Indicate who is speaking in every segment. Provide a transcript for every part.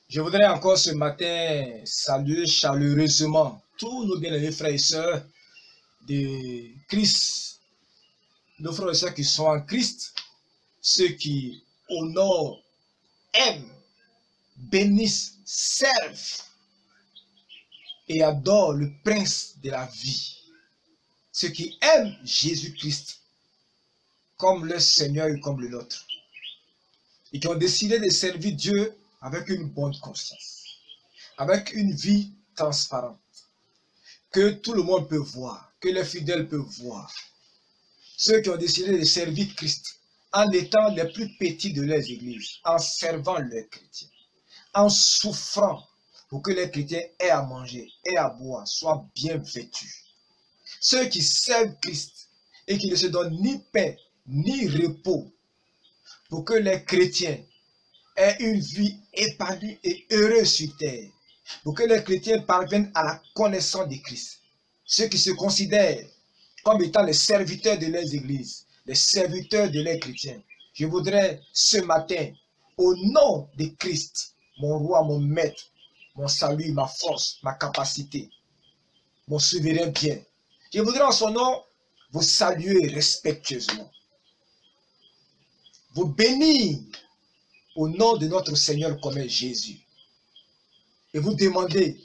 Speaker 1: Je voudrais encore ce matin saluer chaleureusement tous nos bien-aimés frères et sœurs de Christ, nos frères et sœurs qui sont en Christ, ceux qui honorent, aiment, bénissent, servent et adorent le Prince de la vie. Ceux qui aiment Jésus-Christ comme leur Seigneur et comme le nôtre. Et qui ont décidé de servir Dieu avec une bonne conscience, avec une vie transparente, que tout le monde peut voir, que les fidèles peuvent voir. Ceux qui ont décidé de servir Christ en étant les plus petits de leurs églises, en servant leurs chrétiens, en souffrant pour que les chrétiens aient à manger, aient à boire, soient bien vêtus. Ceux qui servent Christ et qui ne se donnent ni paix ni repos pour que les chrétiens aient une vie épanouie et heureuse sur terre, pour que les chrétiens parviennent à la connaissance de Christ. Ceux qui se considèrent comme étant les serviteurs de leurs églises, les serviteurs de leurs chrétiens. Je voudrais ce matin, au nom de Christ, mon roi, mon maître, mon salut, ma force, ma capacité, mon souverain bien, je voudrais en son nom vous saluer respectueusement, vous bénir au nom de notre Seigneur commun Jésus et vous demander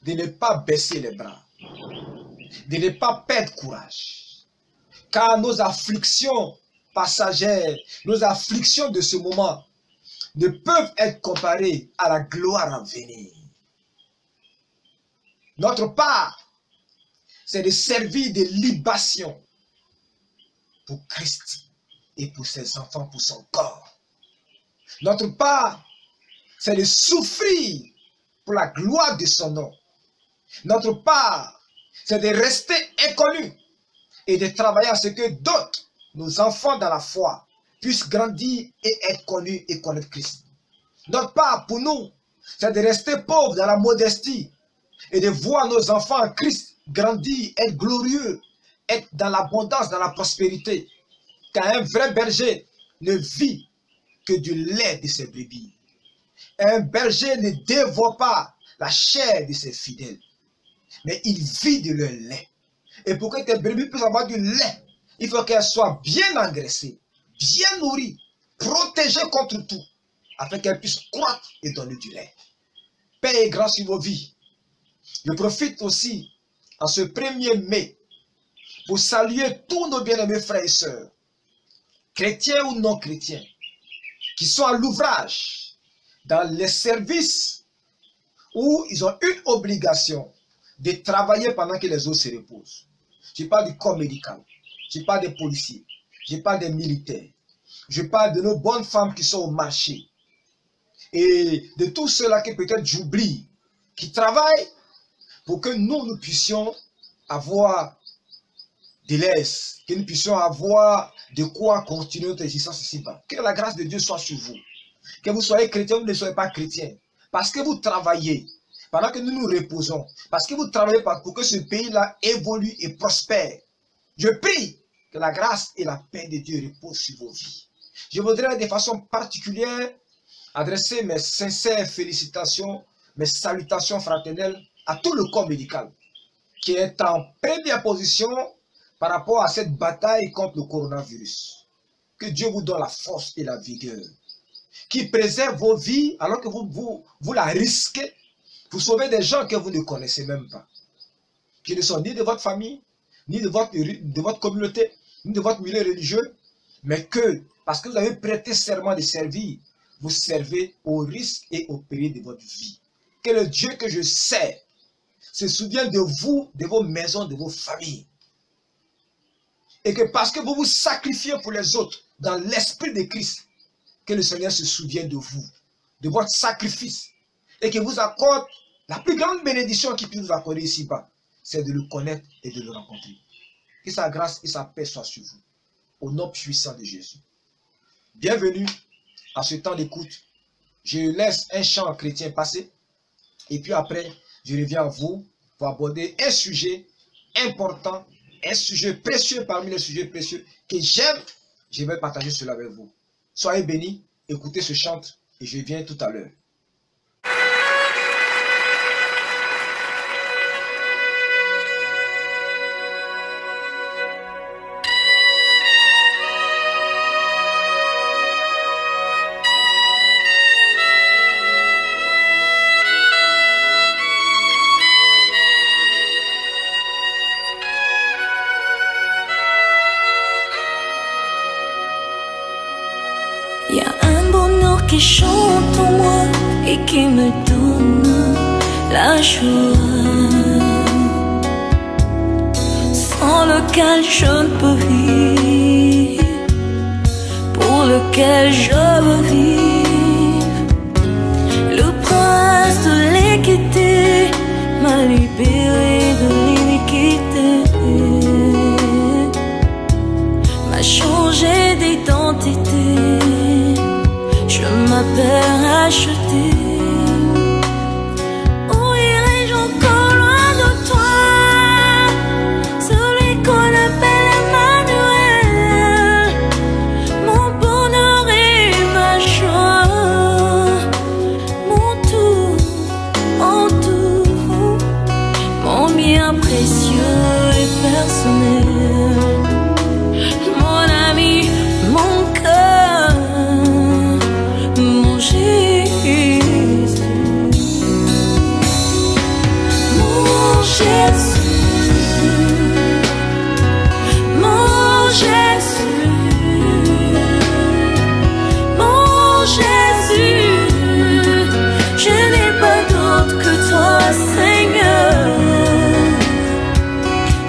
Speaker 1: de ne pas baisser les bras, de ne pas perdre courage, car nos afflictions passagères, nos afflictions de ce moment ne peuvent être comparées à la gloire à venir. Notre part, c'est de servir de libation pour Christ et pour ses enfants, pour son corps. Notre part, c'est de souffrir pour la gloire de son nom. Notre part, c'est de rester inconnus et de travailler à ce que d'autres, nos enfants dans la foi, puissent grandir et être connus et connaître Christ. Notre part, pour nous, c'est de rester pauvres dans la modestie et de voir nos enfants en Christ grandir, être glorieux, être dans l'abondance, dans la prospérité. Car un vrai berger ne vit que du lait de ses brebis. Un berger ne dévore pas la chair de ses fidèles, mais il vit de leur lait. Et pour que tes brebis puissent avoir du lait, il faut qu'elles soient bien engraissées, bien nourries, protégées contre tout, afin qu'elles puissent croître et donner du lait. Paix et grâce sur vos vies. Je profite aussi en ce 1er mai pour saluer tous nos bien-aimés frères et sœurs, chrétiens ou non chrétiens, qui sont à l'ouvrage dans les services où ils ont une obligation de travailler pendant que les autres se reposent. Je parle du corps médical, je parle des policiers, je parle des militaires, je parle de nos bonnes femmes qui sont au marché et de tous ceux-là que peut-être j'oublie, qui travaillent pour que nous puissions avoir de l'aise, que nous puissions avoir de quoi continuer notre existence ici-bas. Que la grâce de Dieu soit sur vous. Que vous soyez chrétien ou ne soyez pas chrétien. Parce que vous travaillez, pendant que nous nous reposons, parce que vous travaillez pour que ce pays-là évolue et prospère. Je prie que la grâce et la paix de Dieu reposent sur vos vies. Je voudrais de façon particulière adresser mes sincères félicitations, mes salutations fraternelles à tout le corps médical qui est en première position par rapport à cette bataille contre le coronavirus. Que Dieu vous donne la force et la vigueur, qui préserve vos vies alors que vous la risquez pour sauver des gens que vous ne connaissez même pas, qui ne sont ni de votre famille, ni de votre communauté, ni de votre milieu religieux, mais que, parce que vous avez prêté serment de servir, vous servez au risque et au péril de votre vie. Que le Dieu que je sers se souvienne de vous, de vos maisons, de vos familles. Et que parce que vous vous sacrifiez pour les autres dans l'esprit de Christ, que le Seigneur se souvienne de vous, de votre sacrifice, et qu'il vous accorde la plus grande bénédiction qu'il puisse vous accorder ici-bas, c'est de le connaître et de le rencontrer. Que sa grâce et sa paix soient sur vous, au nom puissant de Jésus. Bienvenue à ce temps d'écoute. Je laisse un chant chrétien passer, et puis après, je reviens à vous pour aborder un sujet important, un sujet précieux parmi les sujets précieux que j'aime. Je vais partager cela avec vous. Soyez bénis, écoutez ce chant et je viens tout à l'heure.
Speaker 2: chante en moi et qui me donne la joie, sans lequel je ne peux vivre, pour lequel je veux vivre. Le prince de l'équité m'a libéré de l'iniquité, m'a changé d'identité. Je m'appelle racheté. Où irai-je encore loin de toi, celui qu'on appelle Emmanuel, mon bonheur et ma joie, mon tout, mon bien précieux et personnel, mon ami, mon cœur, mon Jésus, mon Jésus, mon Jésus, mon Jésus. Je n'ai pas d'autre que toi, Seigneur.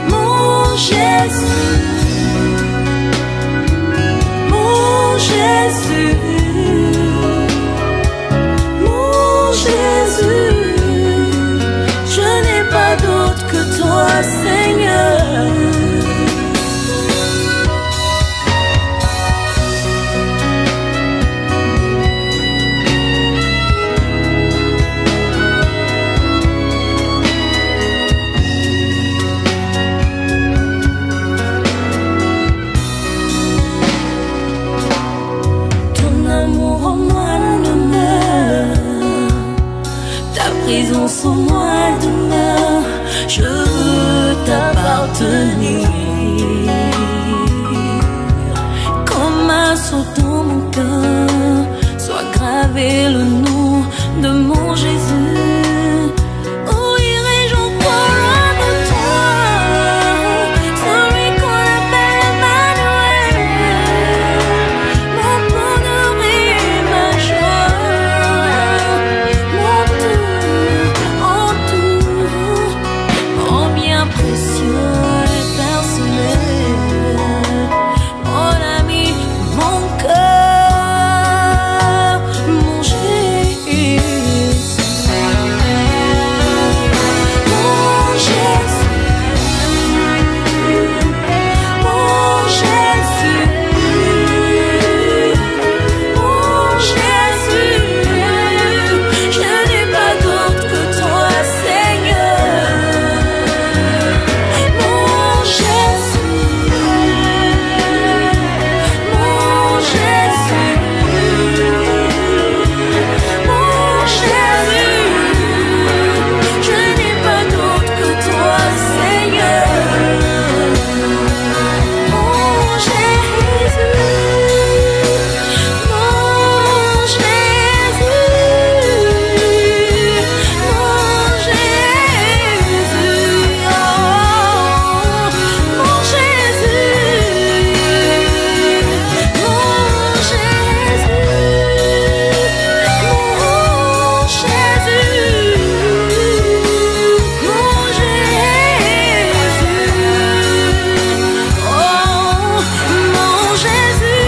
Speaker 2: Mon Jésus, mon Jésus, mon Jésus. Je n'ai pas d'autre que toi, Seigneur. Ton amour en moi demeure, ta présence en moi demeure. Je veux t'appartenir, comme un sceau dans mon cœur, soit gravé le nom de mon Jésus. Où irai-je encore loin de toi, celui qu'on appelle Emmanuel, mon bonheur et ma joie, mon tout, mon bien précieux et personnel, mon ami, mon cœur, mon Jésus, mon Jésus, mon Jésus, mon Jésus. Je n'ai pas d'autre que toi, Seigneur. Mon Jésus, mon Jésus, mon Jésus. Je n'ai pas d'autre que toi, Seigneur. Mon Jésus, mon Jésus, mon Jésus, oh, mon Jésus, mon Jésus, mon Jésus, mon Jésus, oh, mon Jésus.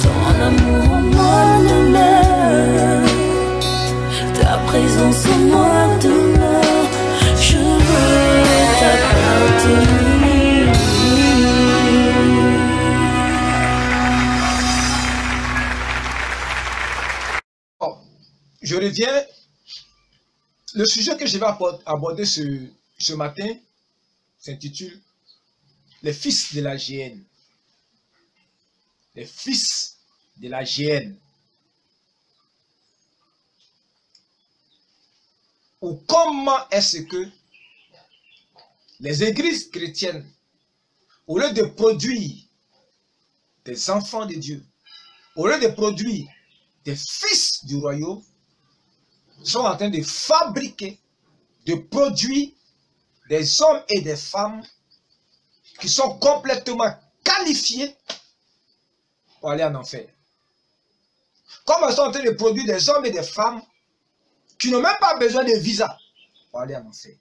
Speaker 2: Ton amour en moi demeure, ta présence en moi demeure. Je veux t'appartenir.
Speaker 1: Bon, je reviens. Le sujet que je vais aborder ce matin s'intitule Les fils de la GN. Les fils de la GN. Ou comment est-ce que les églises chrétiennes, au lieu de produire des enfants de Dieu, au lieu de produire des fils du royaume, sont en train de fabriquer, de produire des hommes et des femmes qui sont complètement qualifiés pour aller en enfer. Comme elles sont en train de produire des hommes et des femmes qui n'ont même pas besoin de visa pour aller en enfer.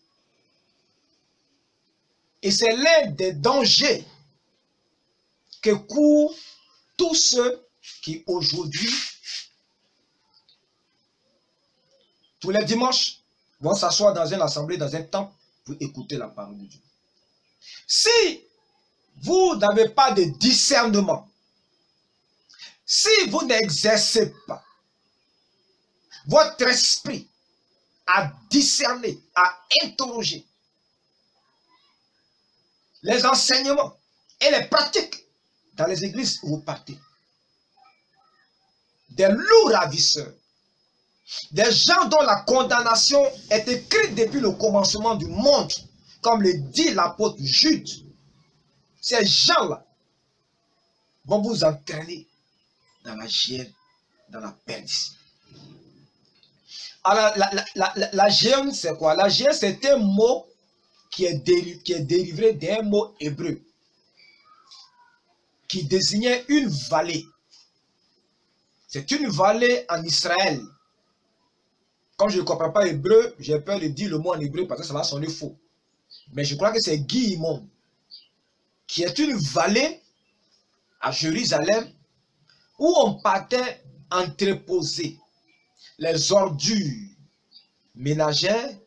Speaker 1: Et c'est l'un des dangers que courent tous ceux qui aujourd'hui, tous les dimanches, vont s'asseoir dans une assemblée, dans un temple, pour écouter la parole de Dieu. Si vous n'avez pas de discernement, si vous n'exercez pas votre esprit à discerner, à interroger les enseignements et les pratiques dans les églises où vous partez, des loups ravisseurs, des gens dont la condamnation est écrite depuis le commencement du monde, comme le dit l'apôtre Jude, ces gens-là vont vous entraîner dans la géhenne, dans la perdition. Alors, la géhenne, c'est quoi? La géhenne, c'est un mot qui est dérivé d'un mot hébreu qui désignait une vallée. C'est une vallée en Israël. Comme je ne comprends pas l'hébreu, j'ai peur de dire le mot en hébreu parce que ça va sonner faux. Mais je crois que c'est Guillemon, qui est une vallée à Jérusalem où on partait entreposer les ordures ménagères,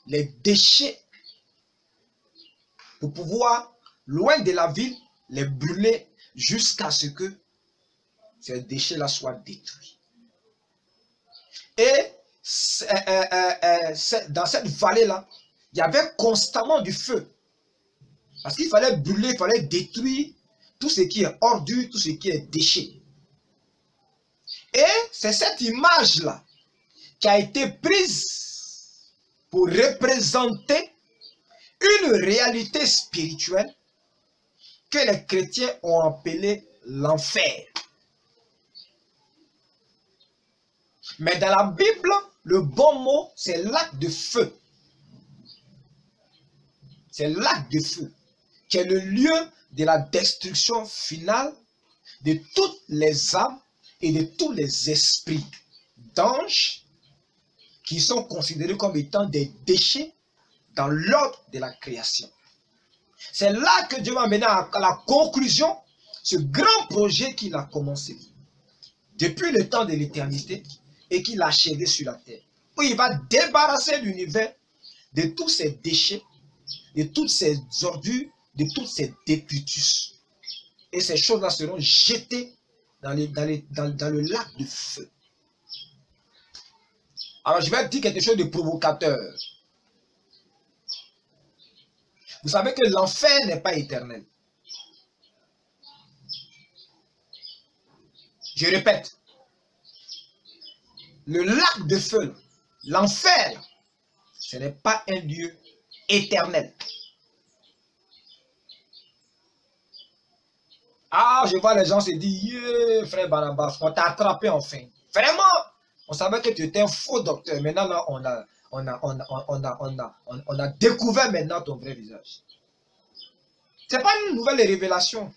Speaker 1: les déchets, pour pouvoir, loin de la ville, les brûler jusqu'à ce que ces déchets-là soient détruits. Et dans cette vallée-là, il y avait constamment du feu. Parce qu'il fallait brûler, il fallait détruire tout ce qui est ordure, tout ce qui est déchet. Et c'est cette image-là qui a été prise pour représenter une réalité spirituelle que les chrétiens ont appelée l'enfer. Mais dans la Bible, le bon mot, c'est lac de feu. C'est lac de feu, qui est le lieu de la destruction finale de toutes les âmes et de tous les esprits d'anges qui sont considérés comme étant des déchets dans l'ordre de la création. C'est là que Dieu va mener à la conclusion ce grand projet qu'il a commencé depuis le temps de l'éternité et qu'il a achevé sur la terre. Où il va débarrasser l'univers de tous ces déchets, de toutes ces ordures, de toutes ces détritus. Et ces choses-là seront jetées dans le lac de feu. Alors je vais dire quelque chose de provocateur. Vous savez que l'enfer n'est pas éternel. Je répète. Le lac de feu, l'enfer, ce n'est pas un lieu éternel. Ah, je vois les gens se dire, yeah, frère Barnabas, on t'a attrapé enfin. Vraiment, on savait que tu étais un faux docteur. Maintenant, là, on a découvert maintenant ton vrai visage. Ce n'est pas une nouvelle révélation.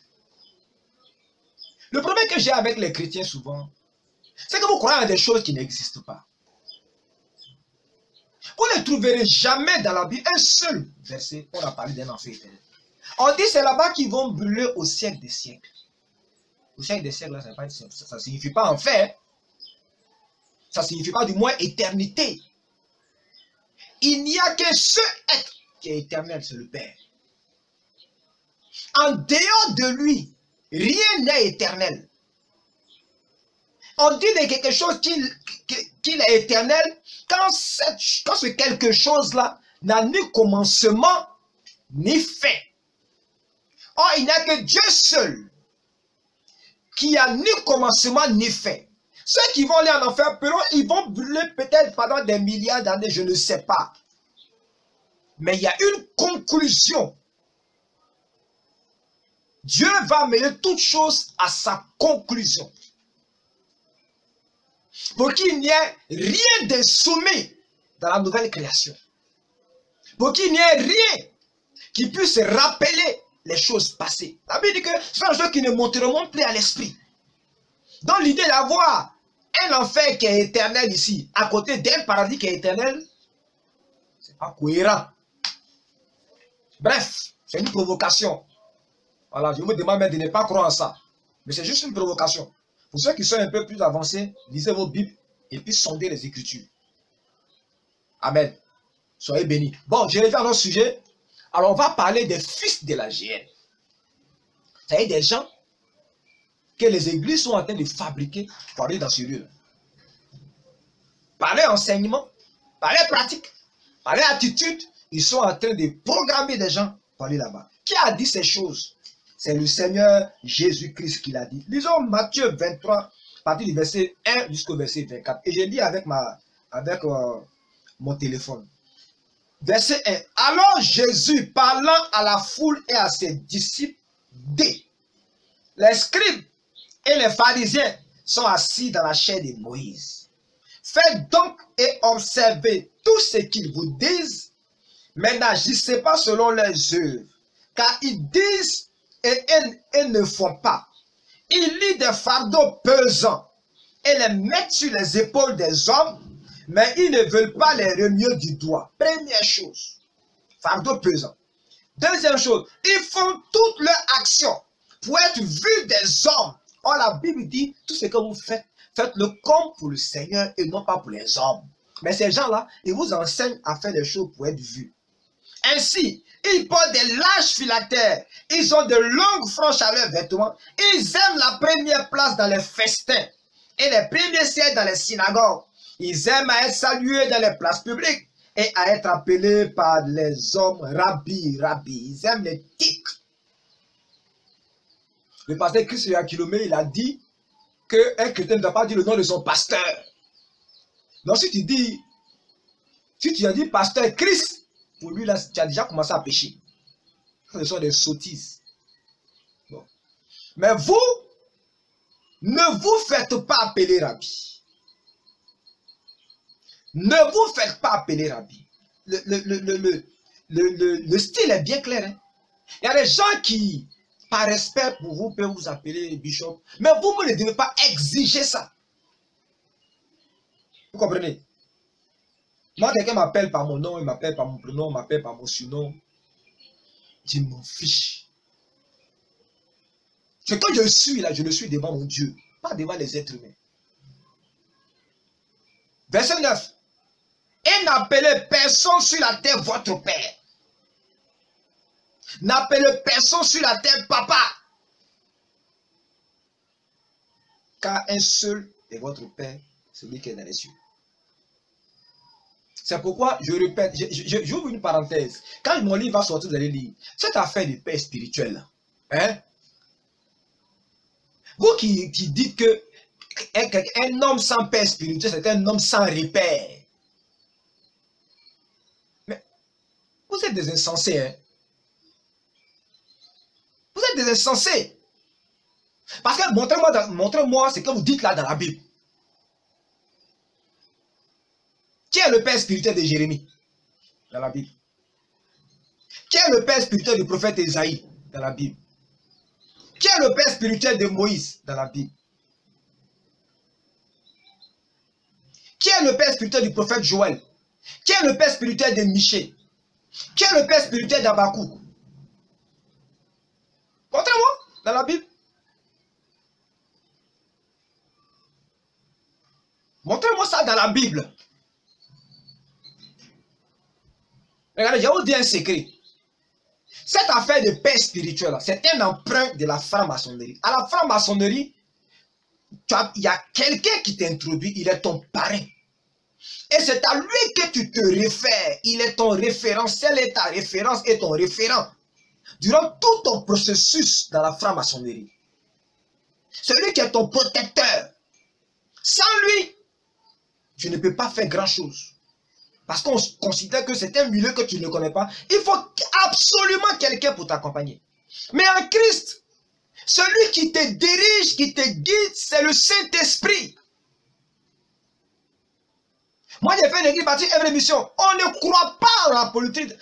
Speaker 1: Le problème que j'ai avec les chrétiens souvent, c'est que vous croyez à des choses qui n'existent pas. Vous ne trouverez jamais dans la Bible un seul verset où on a parlé d'un enfer éternel. On dit c'est là-bas qu'ils vont brûler au siècle des siècles. Au siècle des siècles, là, ça ne signifie pas enfer. Ça ne signifie pas du moins éternité. Il n'y a qu'un seul être qui est éternel, c'est le Père. En dehors de lui, rien n'est éternel. On dit de quelque chose qu'il est éternel quand ce quelque chose-là n'a ni commencement ni fin. Or, il n'y a que Dieu seul qui a ni commencement ni fin. Ceux qui vont aller en enfer, ils vont brûler peut-être pendant des milliards d'années, je ne sais pas. Mais il y a une conclusion. Dieu va mener toutes choses à sa conclusion. Pour qu'il n'y ait rien de soumis dans la nouvelle création. Pour qu'il n'y ait rien qui puisse rappeler les choses passées. La Bible dit que ce sont les choses qui ne monteront plus à l'esprit. Donc l'idée d'avoir un enfer qui est éternel ici, à côté d'un paradis qui est éternel, c'est pas cohérent. Bref, c'est une provocation. Voilà, je vous demande même de ne pas croire en ça. Mais c'est juste une provocation. Pour ceux qui sont un peu plus avancés, lisez vos Bibles et puis sondez les Écritures. Amen. Soyez bénis. Bon, je reviens à notre sujet. Alors, on va parler des fils de la GN. C'est-à-dire des gens que les églises sont en train de fabriquer pour aller dans ce lieu. Par leur enseignement, par leur pratique, par leur attitude, ils sont en train de programmer des gens pour aller là-bas. Qui a dit ces choses? C'est le Seigneur Jésus-Christ qui l'a dit. Lisons Matthieu 23, à partir du verset 1 jusqu'au verset 24. Et je lis avec mon téléphone. Verset 1. Alors Jésus, parlant à la foule et à ses disciples, dit: les scribes et les pharisiens sont assis dans la chair de Moïse. Faites donc et observez tout ce qu'ils vous disent, mais n'agissez pas selon leurs œuvres, car ils disent et ne font pas. Ils lient des fardeaux pesants et les mettent sur les épaules des hommes, mais ils ne veulent pas les remuer du doigt. Première chose, fardeau pesant. Deuxième chose, ils font toutes leurs actions pour être vus des hommes. Or, la Bible dit, tout ce que vous faites, faites-le comme pour le Seigneur et non pas pour les hommes. Mais ces gens-là, ils vous enseignent à faire des choses pour être vus. Ainsi, ils portent des larges phylactères, ils ont de longues franges à leurs vêtements, ils aiment la première place dans les festins et les premiers sièges dans les synagogues. Ils aiment à être salués dans les places publiques et à être appelés par les hommes rabbi, rabbi. Ils aiment les titres. Le pasteur Christ Yakilomé, il a dit qu'un chrétien ne doit pas dire le nom de son pasteur. Donc si tu as dit pasteur Christ, pour lui, là, tu as déjà commencé à pécher. Ce sont des sottises. Bon. Mais vous, ne vous faites pas appeler rabbi. Ne vous faites pas appeler rabbi. Le style est bien clair. Hein? Il y a des gens qui, par respect pour vous, peuvent vous appeler bishop. Mais vous ne devez pas exiger ça. Vous comprenez? Moi, quelqu'un m'appelle par mon nom, il m'appelle par mon prénom, il m'appelle par mon surnom. Je m'en fiche. Ce que je suis là, je le suis devant mon Dieu, pas devant les êtres humains. Verset 9. Et n'appelez personne sur la terre votre père. N'appelez personne sur la terre papa. Car un seul est votre père, celui qui est dans les cieux. C'est pourquoi, je répète, j'ouvre une parenthèse. Quand mon livre va sortir, vous allez lire. Cette affaire de paix spirituelle, hein? Vous qui dites que un homme sans paix spirituelle, c'est un homme sans repère. Mais vous êtes des insensés, hein? Vous êtes des insensés. Parce que montrez-moi ce que vous dites là dans la Bible. Qui est le père spirituel de Jérémie dans la Bible? Qui est le père spirituel du prophète Esaïe dans la Bible? Qui est le père spirituel de Moïse dans la Bible? Qui est le père spirituel du prophète Joël? Qui est le père spirituel de Michée? Qui est le père spirituel d'Abakouk? Montrez-moi dans la Bible. Montrez-moi ça dans la Bible. Regardez, je vais vous dire un secret. Cette affaire de paix spirituelle, c'est un emprunt de la franc-maçonnerie. À la franc-maçonnerie, il y a quelqu'un qui t'introduit, il est ton parrain. Et c'est à lui que tu te réfères. Il est ton référentiel et ta référence est ton référent. Durant tout ton processus dans la franc-maçonnerie. C'est lui qui est ton protecteur. Sans lui, tu ne peux pas faire grand-chose. Parce qu'on considère que c'est un milieu que tu ne connais pas. Il faut absolument quelqu'un pour t'accompagner. Mais en Christ, celui qui te dirige, qui te guide, c'est le Saint-Esprit. Moi, j'ai fait une église bâtie Œuvre et Mission. On ne croit pas à la politique,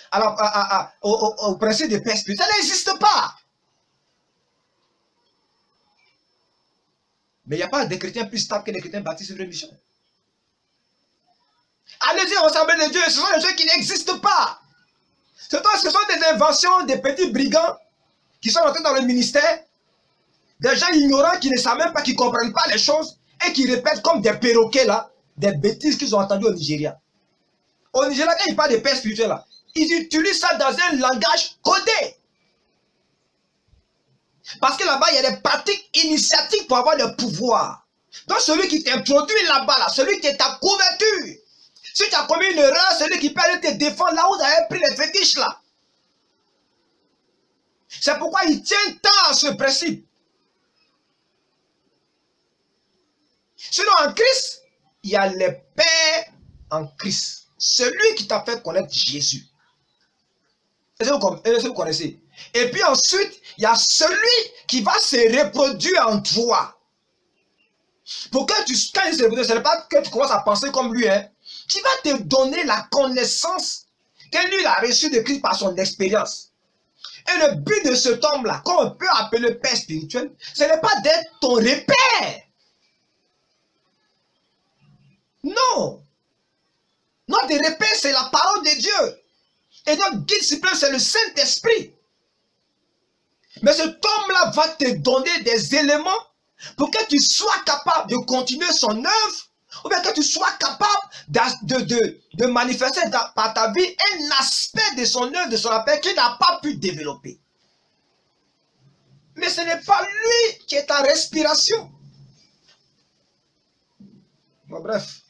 Speaker 1: au principe de paix spirituelle. Ça n'existe pas. Mais il n'y a pas de chrétiens plus stables que des chrétiens baptisés sur une mission. Allez-y au Assemblée de Dieu, ce sont des gens qui n'existent pas. Ce sont des inventions des petits brigands qui sont entrés dans le ministère. Des gens ignorants qui ne savent même pas, qui ne comprennent pas les choses et qui répètent comme des perroquets là, des bêtises qu'ils ont entendues au Nigeria. Au Nigeria, quand ils parlent de paix spirituelle là, ils utilisent ça dans un langage codé. Parce que là-bas, il y a des pratiques initiatiques pour avoir le pouvoir. Donc celui qui t'introduit là-bas, là, celui qui est ta couverture, si tu as commis une erreur, celui qui peut aller te défendre là où vous avez pris les fétiches là. C'est pourquoi il tient tant à ce principe. Sinon, en Christ, il y a les pères en Christ. Celui qui t'a fait connaître Jésus. Est-ce que vous connaissez? Et puis ensuite, il y a celui qui va se reproduire en toi. Pour que quand il se reproduit, ce n'est pas que tu commences à penser comme lui, hein. Qui va te donner la connaissance que lui il a reçue de Christ par son expérience. Et le but de cet homme-là, qu'on peut appeler père spirituel, ce n'est pas d'être ton repère. Non. Notre repère, c'est la parole de Dieu. Et notre guide suprême, c'est le Saint-Esprit. Mais cet homme-là va te donner des éléments pour que tu sois capable de continuer son œuvre, ou bien que tu sois capable de manifester par ta vie un aspect de son œuvre, de son appel qu'il n'a pas pu développer. Mais ce n'est pas lui qui est ta respiration. Bon, bref,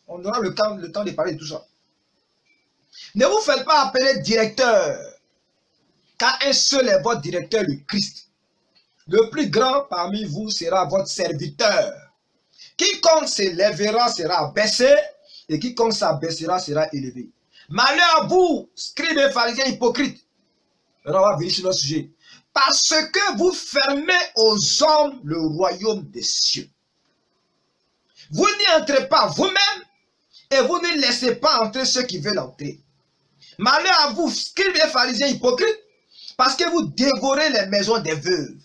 Speaker 1: on aura le temps de parler de tout ça. Ne vous faites pas appeler directeur, car un seul est votre directeur, le Christ. Le plus grand parmi vous sera votre serviteur. Quiconque s'élèvera sera abaissé, et quiconque s'abaissera sera élevé. Malheur à vous, scribes et pharisiens hypocrites. Maintenant, on va venir sur notre sujet. Parce que vous fermez aux hommes le royaume des cieux. Vous n'y entrez pas vous-même, et vous ne laissez pas entrer ceux qui veulent entrer. Malheur à vous, scribes et pharisiens hypocrites, parce que vous dévorez les maisons des veuves.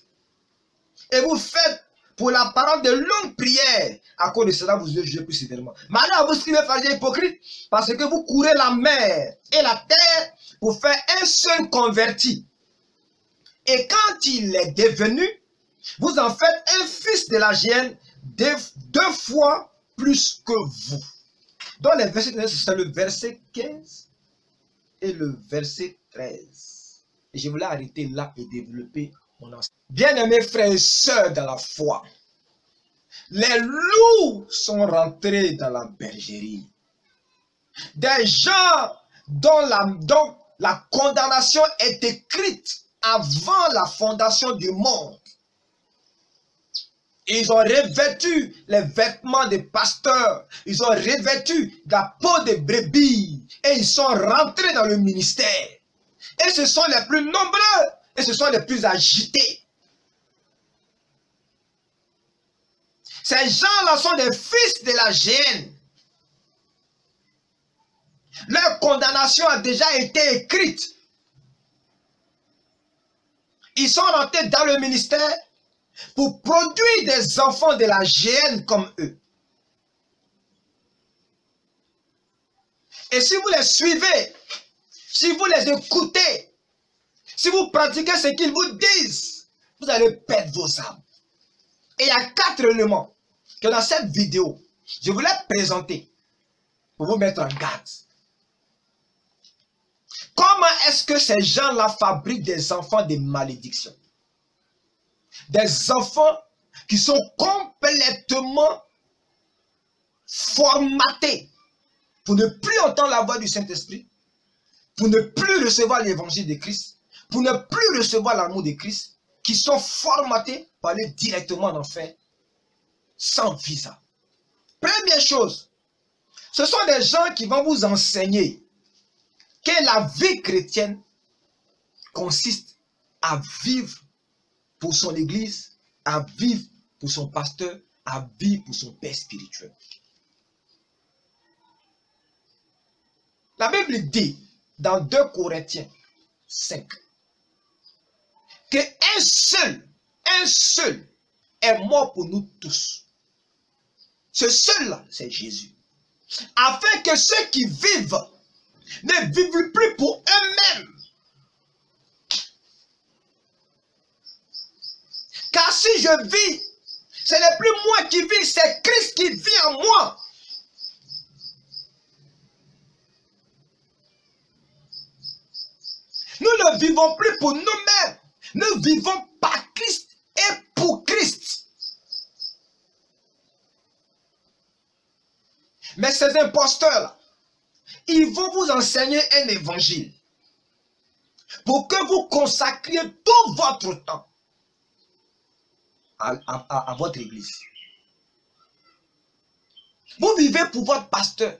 Speaker 1: Et vous faites pour la parole de longues prières. À cause de cela, vous êtes jugés plus sévèrement. Malheur à vous, scribes et pharisiens hypocrites, parce que vous courez la mer et la terre pour faire un seul converti. Et quand il est devenu, vous en faites un fils de la géhenne deux fois plus que vous. Dans les versets 15, c'est le verset 15 et le verset 13. Et je voulais arrêter là et développer mon enseignement. Bien-aimés frères et sœurs dans la foi, les loups sont rentrés dans la bergerie. Des gens dont la condamnation est écrite avant la fondation du monde. Ils ont revêtu les vêtements des pasteurs. Ils ont revêtu la peau des brebis. Et ils sont rentrés dans le ministère. Et ce sont les plus nombreux. Et ce sont les plus agités. Ces gens-là sont des fils de la géhenne. Leur condamnation a déjà été écrite. Ils sont rentrés dans le ministère pour produire des enfants de la géhenne comme eux. Et si vous les suivez, si vous les écoutez, si vous pratiquez ce qu'ils vous disent, vous allez perdre vos âmes. Et il y a 4 éléments que dans cette vidéo, je voulais présenter pour vous mettre en garde. Comment est-ce que ces gens-là fabriquent des enfants de malédiction? Des enfants qui sont complètement formatés pour ne plus entendre la voix du Saint-Esprit, pour ne plus recevoir l'évangile de Christ, pour ne plus recevoir l'amour de Christ, qui sont formatés pour aller directement en enfer sans visa. Première chose, ce sont des gens qui vont vous enseigner que la vie chrétienne consiste à vivre pour son église, à vivre pour son pasteur, à vivre pour son père spirituel. La Bible dit dans 2 Corinthiens 5 que un seul est mort pour nous tous. Ce seul-là, c'est Jésus. Afin que ceux qui vivent ne vivent plus pour eux-mêmes. Car si je vis, ce n'est plus moi qui vis, c'est Christ qui vit en moi. Nous ne vivons plus pour nous-mêmes. Nous vivons par Christ et pour Christ. Mais ces imposteurs-là, ils vont vous enseigner un évangile pour que vous consacriez tout votre temps à votre église. Vous vivez pour votre pasteur,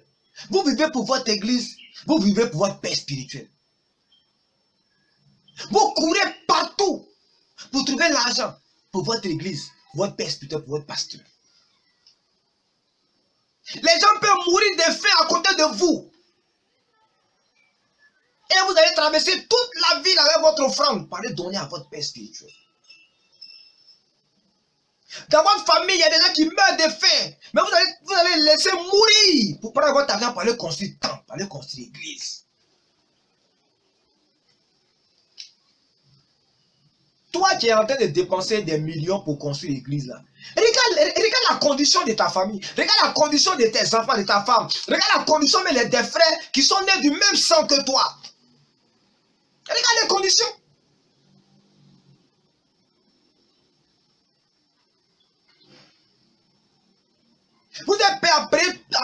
Speaker 1: vous vivez pour votre église, vous vivez pour votre père spirituel. Vous courez partout pour trouver l'argent pour votre église, pour votre père spirituel, pour votre pasteur. Les gens peuvent mourir de faim à côté de vous. Et vous allez traverser toute la ville avec votre offrande pour aller donner à votre père spirituel. Dans votre famille, il y a des gens qui meurent de faim. Mais vous allez laisser mourir pour prendre votre argent pour aller construire temple, pour aller construire l'église. Toi qui es en train de dépenser des millions pour construire l'église là, regarde la condition de ta famille, regarde la condition de tes enfants, de ta femme, regarde la condition même des frères qui sont nés du même sang que toi. Regarde les conditions. Vous êtes prêts à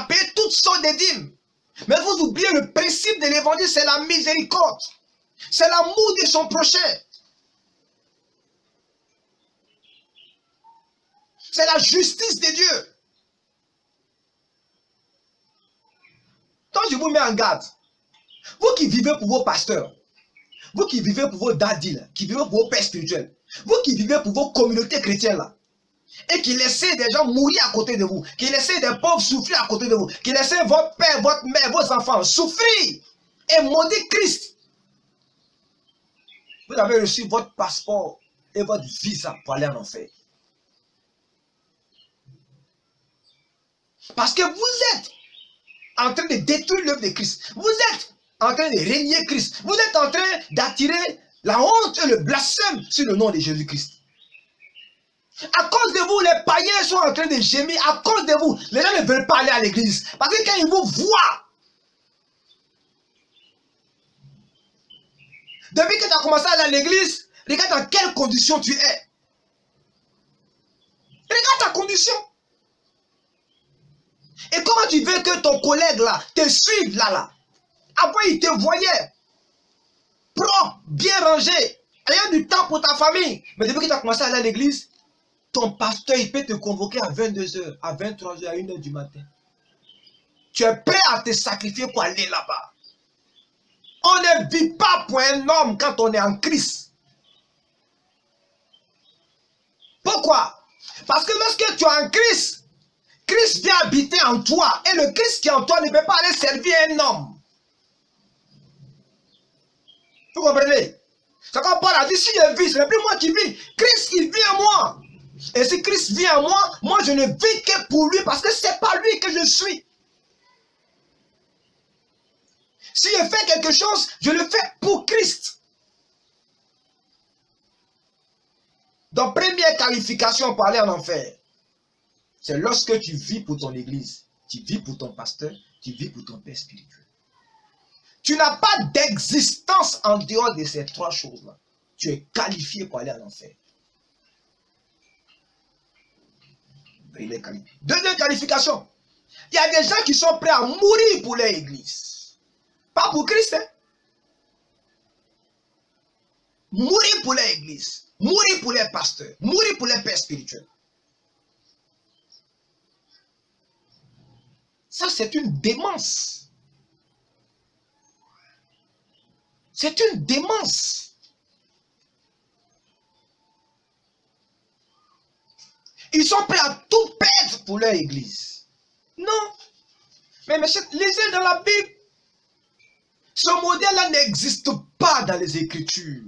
Speaker 1: payer toutes sortes de dîmes. Mais vous oubliez le principe de l'évangile, c'est la miséricorde. C'est l'amour de son prochain. C'est la justice de Dieu. Donc je vous mets en garde. Vous qui vivez pour vos pasteurs, vous qui vivez pour vos daddies, qui vivez pour vos pères spirituels, vous qui vivez pour vos communautés chrétiennes là, et qui laissez des gens mourir à côté de vous, qui laissez des pauvres souffrir à côté de vous, qui laissez votre père, votre mère, vos enfants souffrir et maudire Christ. Vous avez reçu votre passeport et votre visa pour aller en enfer. Parce que vous êtes en train de détruire l'œuvre de Christ. Vous êtes en train de régner Christ. Vous êtes en train d'attirer la honte et le blasphème sur le nom de Jésus-Christ. À cause de vous, les païens sont en train de gémir. À cause de vous, les gens ne veulent pas aller à l'église. Parce que quand ils vous voient, depuis que tu as commencé à aller à l'église, regarde dans quelles conditions tu es. Regarde ta condition. Et comment tu veux que ton collègue là te suive là? Avant il te voyait propre, bien rangé, ayant du temps pour ta famille. Mais depuis que tu as commencé à aller à l'église, ton pasteur il peut te convoquer à 22 h, à 23 h, à 1 h du matin. Tu es prêt à te sacrifier pour aller là-bas. On ne vit pas pour un homme quand on est en Christ. Pourquoi? Parce que lorsque tu es en Christ, Christ vient habiter en toi. Et le Christ qui est en toi ne peut pas aller servir un homme. Vous comprenez? C'est comme Paul a dit, si je vis, ce n'est plus moi qui vis. Christ, il vit en moi. Et si Christ vit en moi, moi je ne vis que pour lui parce que c'est pas lui que je suis. Si je fais quelque chose, je le fais pour Christ. Donc, première qualification pour aller en enfer, c'est lorsque tu vis pour ton église, tu vis pour ton pasteur, tu vis pour ton père spirituel. Tu n'as pas d'existence en dehors de ces trois choses-là. Tu es qualifié pour aller en enfer. Deuxième qualification. Il y a des gens qui sont prêts à mourir pour leur église. Pas pour Christ. Hein? Mourir pour leur église. Mourir pour les pasteurs. Mourir pour les pères spirituels. Ça, c'est une démence. C'est une démence. Ils sont prêts à tout perdre pour leur église. Non. Mais lisez dans la Bible. Ce modèle-là n'existe pas dans les Écritures.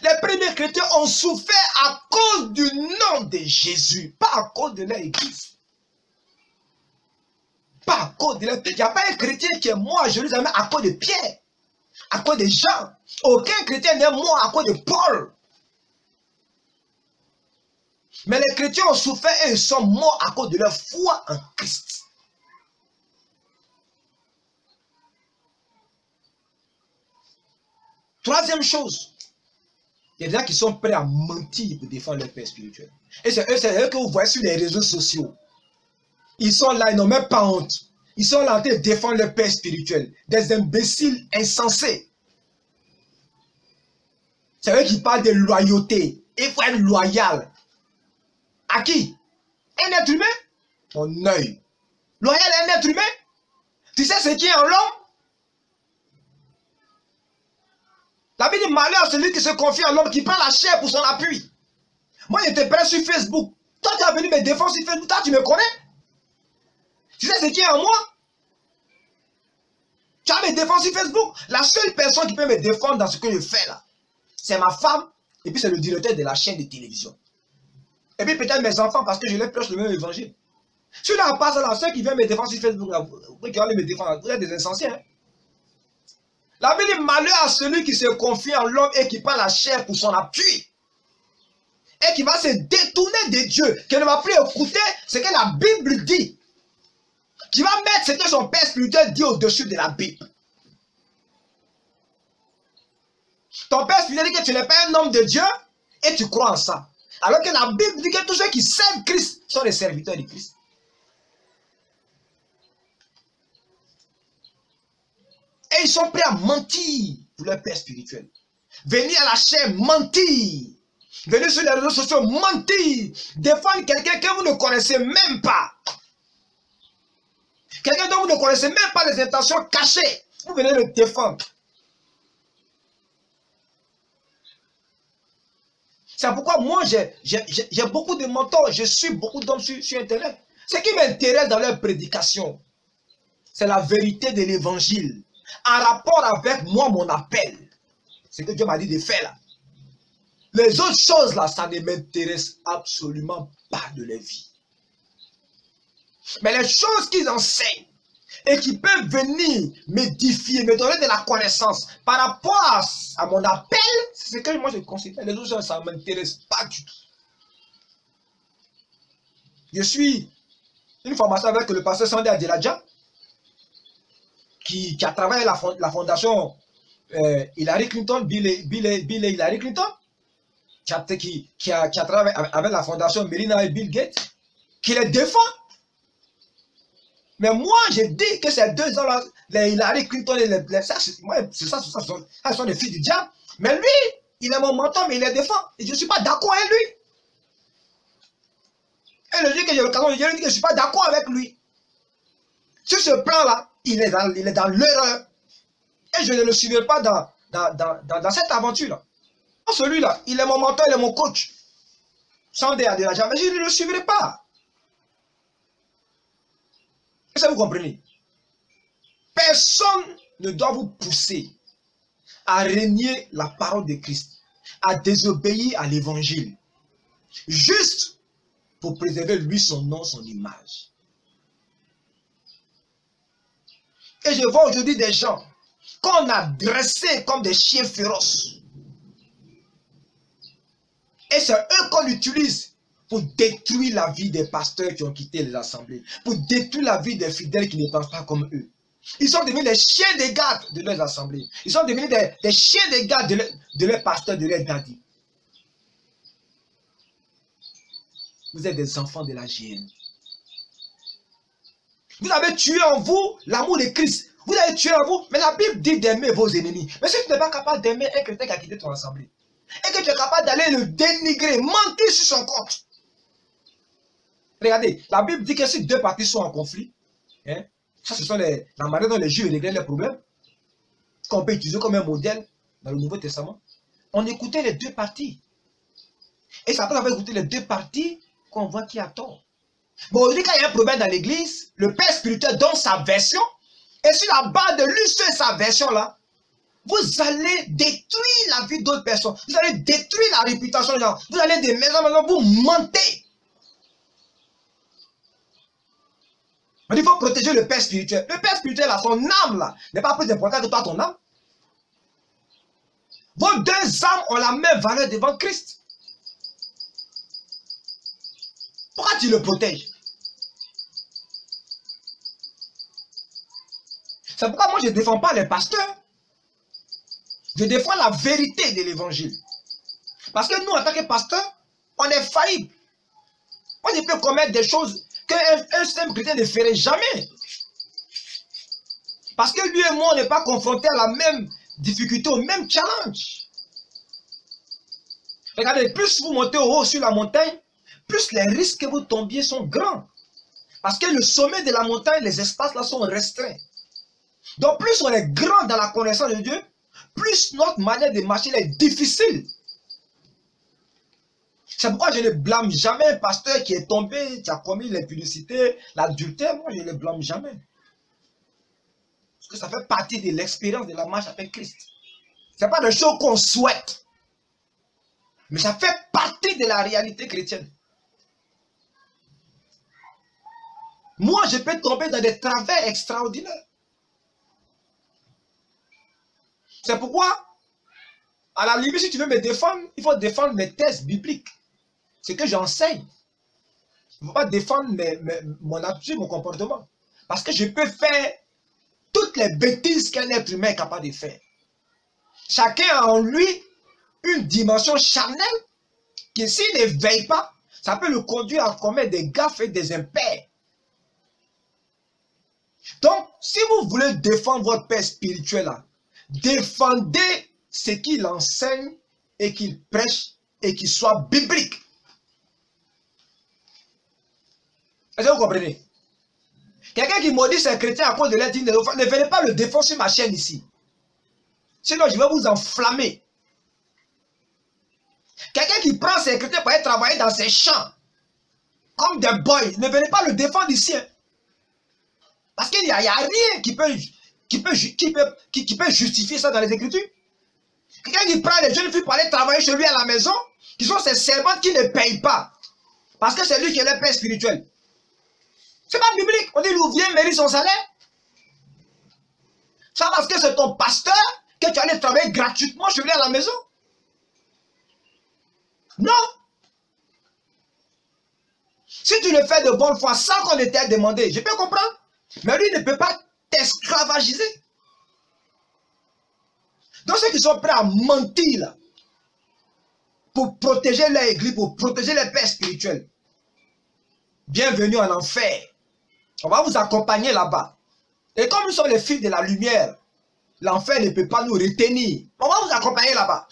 Speaker 1: Les premiers chrétiens ont souffert à cause du nom de Jésus, pas à cause de leur église. Pas à cause de leur... Il n'y a pas un chrétien qui est mort à Jérusalem à cause de Pierre, à cause de Jean. Aucun chrétien n'est mort à cause de Paul. Mais les chrétiens ont souffert et ils sont morts à cause de leur foi en Christ. Troisième chose, il y a des gens qui sont prêts à mentir pour défendre leur père spirituel. Et c'est eux que vous voyez sur les réseaux sociaux. Ils sont là, ils n'ont même pas honte. Ils sont là en train de défendre leur père spirituel. Des imbéciles insensés. C'est eux qui parlent de loyauté. Il faut être loyal. À qui? Un être humain? Ton œil. Loyal à un être humain? Tu sais ce qui est en l'homme? La Bible dit malheur à celui qui se confie en l'homme, qui prend la chair pour son appui. Moi, j'étais prêt sur Facebook. Toi, tu es venu me défendre sur Facebook. Toi, tu me connais? Tu sais ce qui est en moi? Tu as me défendre sur Facebook. La seule personne qui peut me défendre dans ce que je fais là, c'est ma femme et puis c'est le directeur de la chaîne de télévision. Et puis peut-être mes enfants parce que je leur prêche le même évangile. Si tu n'as pas ça, la seule qui vient me défendre sur Facebook, là, vous qui allez me défendre, vous êtes des insensés. Hein? La Bible dit malheur à celui qui se confie en l'homme et qui prend la chair pour son appui. Et qui va se détourner de Dieu, qui ne va plus écouter ce que la Bible dit. Qui va mettre ce que son père spirituel dit au-dessus de la Bible. Ton père spirituel dit que tu n'es pas un homme de Dieu et tu crois en ça. Alors que la Bible dit que tous ceux qui servent Christ sont les serviteurs de Christ. Et ils sont prêts à mentir pour leur père spirituel. Venir à la chair, mentir. Venir sur les réseaux sociaux, mentir. Défendre quelqu'un que vous ne connaissez même pas. Quelqu'un dont vous ne connaissez même pas les intentions cachées. Vous venez le défendre. C'est pourquoi moi, j'ai beaucoup de mentors. Je suis beaucoup d'hommes sur Internet. Ce qui m'intéresse dans leur prédication, c'est la vérité de l'évangile. En rapport avec moi, mon appel. C'est ce que Dieu m'a dit de faire là. Les autres choses là, ça ne m'intéresse absolument pas de leur vie. Mais les choses qu'ils enseignent et qui peuvent venir m'édifier, me donner de la connaissance par rapport à mon appel, c'est ce que moi je considère. Les autres choses, ça ne m'intéresse pas du tout. Je suis une formation avec le pasteur Sandé Adjeladja, qui a travaillé la fondation Hillary Clinton, Bill et Hillary Clinton, qui a travaillé avec la fondation Melinda et Bill Gates, qui les défend. Mais moi, je dis que ces deux gens-là, les Hillary Clinton et elles sont des filles du diable. Mais lui, il est mon mentor, mais il les défend. Et je ne suis pas d'accord avec lui. Et le jour que j'ai l'occasion de dire, je ne suis pas d'accord avec lui. Sur ce plan-là, il est dans l'erreur. Et je ne le suivrai pas dans cette aventure-là. Celui-là, il est mon mentor, il est mon coach. Sandé Adjeladja, mais je ne le suivrai pas. Est-ce que vous comprenez? Personne ne doit vous pousser à renier la parole de Christ, à désobéir à l'évangile, juste pour préserver lui son nom, son image. Et je vois aujourd'hui des gens qu'on a dressés comme des chiens féroces. Et c'est eux qu'on utilise pour détruire la vie des pasteurs qui ont quitté les assemblées, pour détruire la vie des fidèles qui ne pensent pas comme eux. Ils sont devenus des chiens de garde de leurs assemblées. Ils sont devenus des chiens de garde de leurs pasteurs, de leurs dadis. Vous êtes des enfants de la GN. Vous avez tué en vous l'amour de Christ. Vous avez tué en vous, mais la Bible dit d'aimer vos ennemis. Mais si tu n'es pas capable d'aimer un chrétien qui a quitté ton assemblée, et que tu es capable d'aller le dénigrer, mentir sur son compte. Regardez, la Bible dit que si deux parties sont en conflit, hein, ça ce sont la manière dont les Juifs réglaient leurs problèmes, qu'on peut utiliser comme un modèle dans le Nouveau Testament. On écoutait les deux parties. Et c'est après avoir écouté les deux parties qu'on voit qui a tort. Bon, aujourd'hui, quand il y a un problème dans l'église, le père spirituel donne sa version, et sur la base de lui, sur sa version là, vous allez détruire la vie d'autres personnes. Vous allez détruire la réputation des gens. Vous allez des maisons, maintenant vous mentez. Il faut protéger le père spirituel. Le père spirituel, là, son âme, là, n'est pas plus important que toi, ton âme. Vos deux âmes ont la même valeur devant Christ. Pourquoi tu le protèges? C'est pourquoi moi je ne défends pas les pasteurs. Je défends la vérité de l'évangile. Parce que nous, en tant que pasteurs, on est faillible. Moi, je peux commettre des choses qu'un simple chrétien ne ferait jamais. Parce que lui et moi, on n'est pas confrontés à la même difficulté, au même challenge. Regardez, plus vous montez au haut sur la montagne, plus les risques que vous tombiez sont grands. Parce que le sommet de la montagne, les espaces là sont restreints. Donc plus on est grand dans la connaissance de Dieu, plus notre manière de marcher est difficile. C'est pourquoi je ne blâme jamais un pasteur qui est tombé, qui a commis l'impudicité, l'adultère. Moi, je ne le blâme jamais. Parce que ça fait partie de l'expérience de la marche avec Christ. Ce n'est pas des choses qu'on souhaite. Mais ça fait partie de la réalité chrétienne. Moi, je peux tomber dans des travers extraordinaires. C'est pourquoi, à la limite, si tu veux me défendre, il faut défendre mes thèses bibliques. Ce que j'enseigne. Il ne faut pas défendre mon attitude, mon comportement. Parce que je peux faire toutes les bêtises qu'un être humain est capable de faire. Chacun a en lui une dimension charnelle qui, s'il ne veille pas, ça peut le conduire à commettre des gaffes et des impairs. Donc, si vous voulez défendre votre père spirituel, là, défendez ce qu'il enseigne et qu'il prêche et qu'il soit biblique. Est-ce que vous comprenez? Quelqu'un qui maudit ses chrétiens à cause de leur digne, ne venez pas le défendre sur ma chaîne ici. Sinon, je vais vous enflammer. Quelqu'un qui prend ses chrétiens pour aller travailler dans ses champs, comme des boys, ne venez pas le défendre ici. Hein. Parce qu'il n'y a rien qui peut justifier ça dans les Écritures. Quelqu'un qui prend les jeunes filles pour aller travailler chez lui à la maison, qui sont ses servantes qui ne payent pas. Parce que c'est lui qui est le père spirituel. C'est pas biblique. On dit, l'ouvrier mérite son salaire. Ça parce que c'est ton pasteur que tu allais travailler gratuitement chez lui à la maison. Non. Si tu le fais de bonne foi sans qu'on t'ait demandé, je peux comprendre. Mais lui ne peut pas t'esclavagiser. Donc ceux qui sont prêts à mentir là, pour protéger leur église, pour protéger les pères spirituels, bienvenue en enfer. On va vous accompagner là-bas. Et comme nous sommes les fils de la lumière, l'enfer ne peut pas nous retenir. On va vous accompagner là-bas.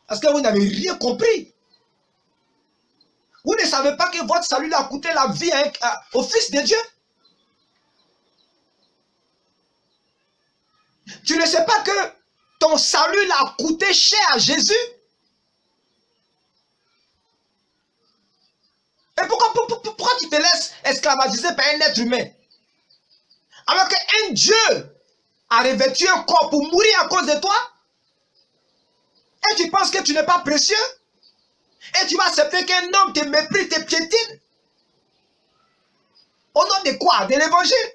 Speaker 1: Parce que vous n'avez rien compris. Vous ne savez pas que votre salut a coûté la vie au Fils de Dieu. Tu ne sais pas que ton salut l'a coûté cher à Jésus. Et pourquoi tu te laisses esclavagiser par un être humain? Alors qu'un Dieu a revêtu un corps pour mourir à cause de toi? Et tu penses que tu n'es pas précieux? Et tu vas accepter qu'un homme te méprise, te piétine? Au nom de quoi? De l'évangile?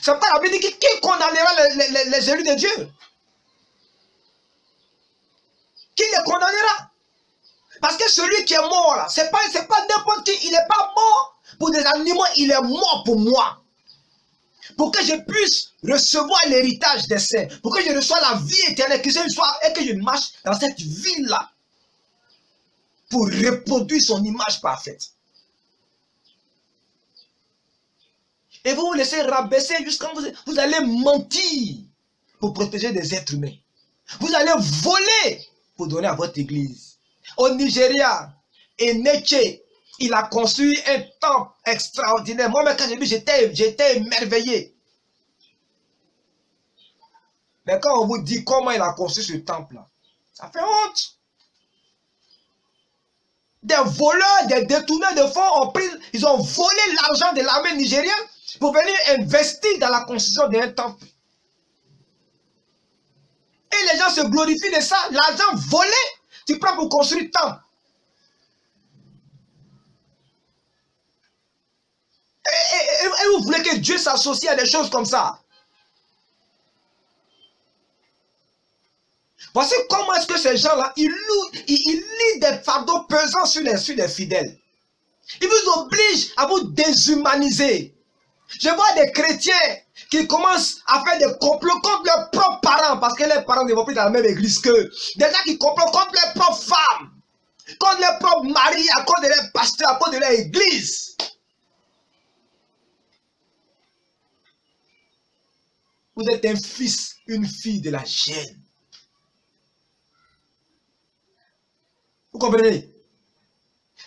Speaker 1: C'est pas la Bible qui condamnera les élus de Dieu? Qui les condamnera? Parce que celui qui est mort là, c'est pas n'importe qui, il n'est pas mort pour des animaux, il est mort pour moi. Pour que je puisse recevoir l'héritage des saints, pour que je reçoive la vie éternelle, et que je marche dans cette ville-là, pour reproduire son image parfaite. Et vous vous laissez rabaisser jusqu'à vous allez mentir pour protéger des êtres humains. Vous allez voler pour donner à votre église. Au Nigeria, Eneche, il a construit un temple extraordinaire. Moi, quand j'ai vu, j'étais émerveillé. Mais quand on vous dit comment il a construit ce temple-là, ça fait honte. Des voleurs, des détourneurs de fonds ont pris, ils ont volé l'argent de l'armée nigérienne. pour venir investir dans la construction d'un temple. Et les gens se glorifient de ça. L'argent volé, tu prends pour construire le temple. Et vous voulez que Dieu s'associe à des choses comme ça? Voici comment est-ce que ces gens-là, ils lient des fardeaux pesants sur les fidèles. Ils vous obligent à vous déshumaniser. Je vois des chrétiens qui commencent à faire des complots contre leurs propres parents, parce que leurs parents ne vont plus dans la même église qu'eux. Des gens qui complotent contre leurs propres femmes, contre leurs propres maris, à cause de leurs pasteurs, à cause de leur église. Vous êtes un fils, une fille de la gêne. Vous comprenez?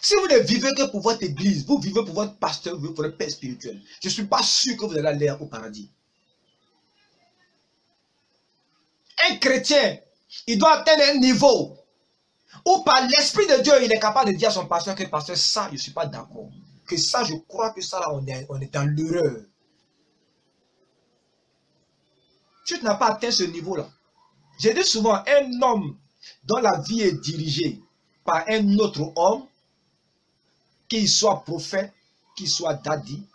Speaker 1: Si vous ne vivez que pour votre église, vous vivez pour votre pasteur, vous vivez pour le père spirituel, je ne suis pas sûr que vous allez aller au paradis. Un chrétien, il doit atteindre un niveau où par l'Esprit de Dieu, il est capable de dire à son pasteur que pasteur, ça, je ne suis pas d'accord. Que ça, je crois que ça, là, on est dans l'erreur. Tu n'as pas atteint ce niveau-là. J'ai dit souvent, un homme dont la vie est dirigée par un autre homme, qu'il soit prophète, qu'il soit daddy,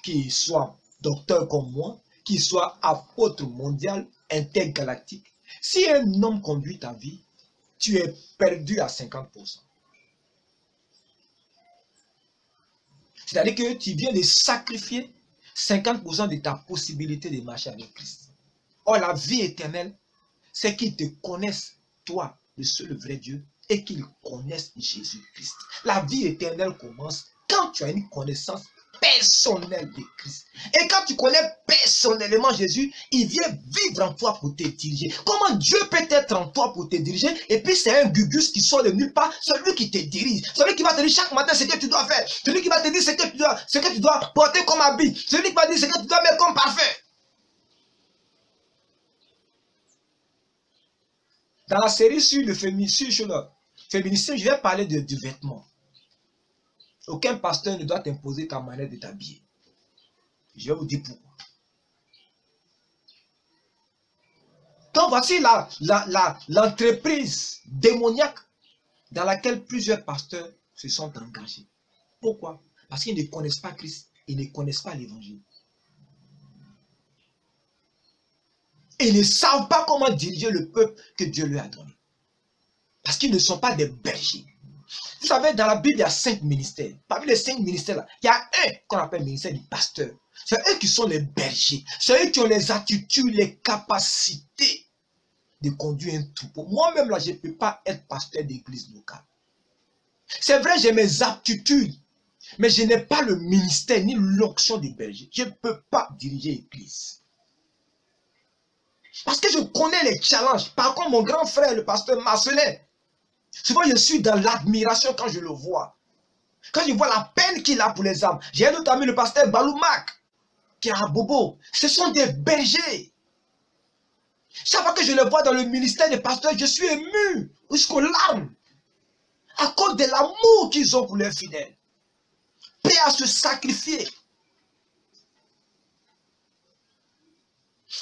Speaker 1: qu'il soit docteur comme moi, qu'il soit apôtre mondial, intergalactique. Si un homme conduit ta vie, tu es perdu à 50%. C'est-à-dire que tu viens de sacrifier 50% de ta possibilité de marcher avec Christ. Or, la vie éternelle, c'est qu'ils te connaissent, toi, le seul vrai Dieu, et qu'ils connaissent Jésus-Christ. La vie éternelle commence quand tu as une connaissance personnelle de Christ. Et quand tu connais personnellement Jésus, il vient vivre en toi pour te diriger. Comment Dieu peut être en toi pour te diriger? Et puis c'est un gugus qui sort de nulle part, celui qui te dirige, celui qui va te dire chaque matin ce que tu dois faire, celui qui va te dire ce que tu dois porter comme habit, celui qui va te dire ce que tu dois mettre comme parfum. Dans la série sur le féminisme, je vais parler du vêtement. Aucun pasteur ne doit t'imposer ta manière de t'habiller. Je vais vous dire pourquoi. Donc voici l'entreprise démoniaque dans laquelle plusieurs pasteurs se sont engagés. Pourquoi? Parce qu'ils ne connaissent pas Christ, ils ne connaissent pas l'évangile. Et ils ne savent pas comment diriger le peuple que Dieu lui a donné. Parce qu'ils ne sont pas des bergers. Vous savez, dans la Bible, il y a 5 ministères. Parmi les 5 ministères-là, il y a un qu'on appelle le ministère du pasteur. C'est eux qui sont les bergers. C'est eux qui ont les attitudes, les capacités de conduire un troupeau. Moi-même, là, je ne peux pas être pasteur d'église locale. C'est vrai, j'ai mes aptitudes, mais je n'ai pas le ministère ni l'onction des bergers. Je ne peux pas diriger l'église. Parce que je connais les challenges. Par contre, mon grand frère, le pasteur Marcelin, souvent je suis dans l'admiration quand je le vois. Quand je vois la peine qu'il a pour les âmes. J'ai un autre ami, le pasteur Baloumak, qui est à Bobo. Ce sont des bergers. Chaque fois que je le vois dans le ministère des pasteurs, je suis ému jusqu'aux larmes. À cause de l'amour qu'ils ont pour leurs fidèles. Prêts à se sacrifier.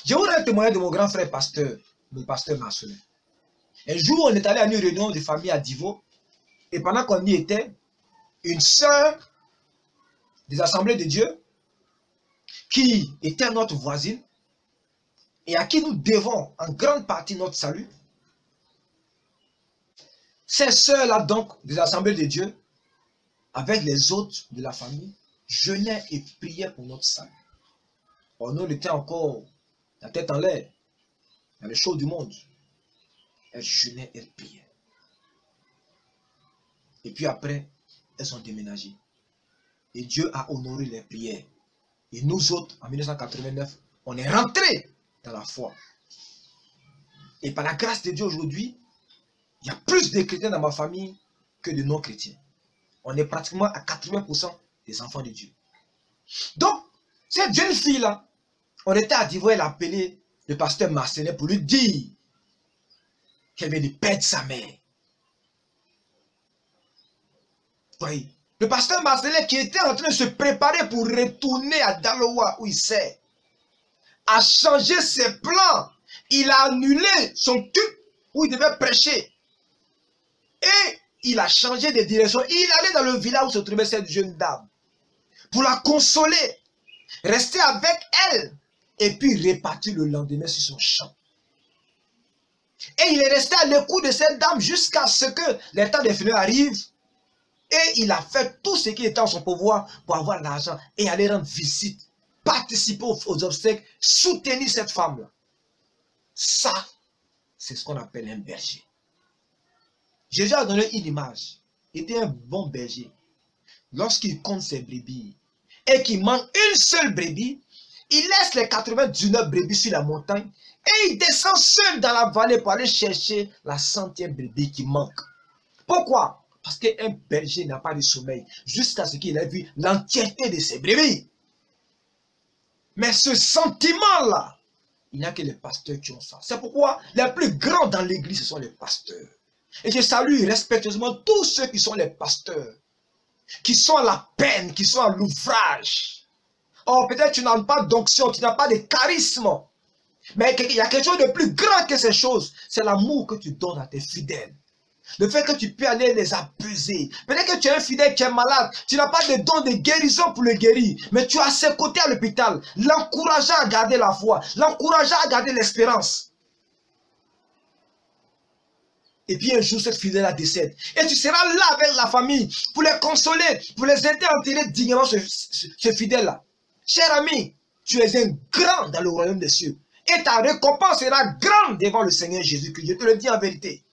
Speaker 1: Je voudrais témoigner de mon grand frère pasteur, le pasteur Marcelin. Un jour, on est allé à une réunion de famille à Divo. Et pendant qu'on y était, une sœur des Assemblées de Dieu, qui était notre voisine, et à qui nous devons en grande partie notre salut, ces sœurs-là donc des Assemblées de Dieu, avec les autres de la famille, jeûnaient et priaient pour notre salut. Or, nous, on était encore la tête en l'air, dans les choses du monde. Elles jeûnaient, elles priaient. Et puis après, elles ont déménagé. Et Dieu a honoré les prières. Et nous autres, en 1989, on est rentrés dans la foi. Et par la grâce de Dieu aujourd'hui, il y a plus de chrétiens dans ma famille que de non-chrétiens. On est pratiquement à 80% des enfants de Dieu. Donc, cette jeune fille-là, on était à Divo, elle a appelé le pasteur Marcelin pour lui dire qu'elle vient de perdre sa mère. Oui, Le pasteur Marcelin qui était en train de se préparer pour retourner à Daloa où il sert, a changé ses plans. Il a annulé son culte où il devait prêcher. Et il a changé de direction. Il allait dans le village où se trouvait cette jeune dame pour la consoler, rester avec elle et puis repartir le lendemain sur son champ. Et il est resté à l'écoute de cette dame jusqu'à ce que le temps des funérailles arrive. Et il a fait tout ce qui était en son pouvoir pour avoir l'argent et aller rendre visite, participer aux obsèques, soutenir cette femme-là. Ça, c'est ce qu'on appelle un berger. Jésus a donné une image. Il était un bon berger. Lorsqu'il compte ses brebis et qu'il manque une seule brebis, il laisse les 99 brebis sur la montagne et il descend seul dans la vallée pour aller chercher la 100e brebis qui manque. Pourquoi? Parce qu'un berger n'a pas de sommeil jusqu'à ce qu'il ait vu l'entièreté de ses brebis. Mais ce sentiment-là, il n'y a que les pasteurs qui ont ça. C'est pourquoi les plus grands dans l'église, ce sont les pasteurs. Et je salue respectueusement tous ceux qui sont les pasteurs, qui sont à la peine, qui sont à l'ouvrage. Oh, peut-être tu n'as pas d'onction, tu n'as pas de charisme. Mais il y a quelque chose de plus grand que ces choses. C'est l'amour que tu donnes à tes fidèles. Le fait que tu peux aller les apaiser. Peut-être que tu es un fidèle qui est malade. Tu n'as pas de don de guérison pour le guérir. Mais tu as à ses côtés à l'hôpital. L'encourageant à garder la foi. L'encourageant à garder l'espérance. Et puis un jour, cette fidèle-là décède. Et tu seras là avec la famille pour les consoler, pour les aider à enterrer dignement ce fidèle-là. Cher ami, tu es un grand dans le royaume des cieux. Et ta récompense sera grande devant le Seigneur Jésus-Christ. Je te le dis en vérité.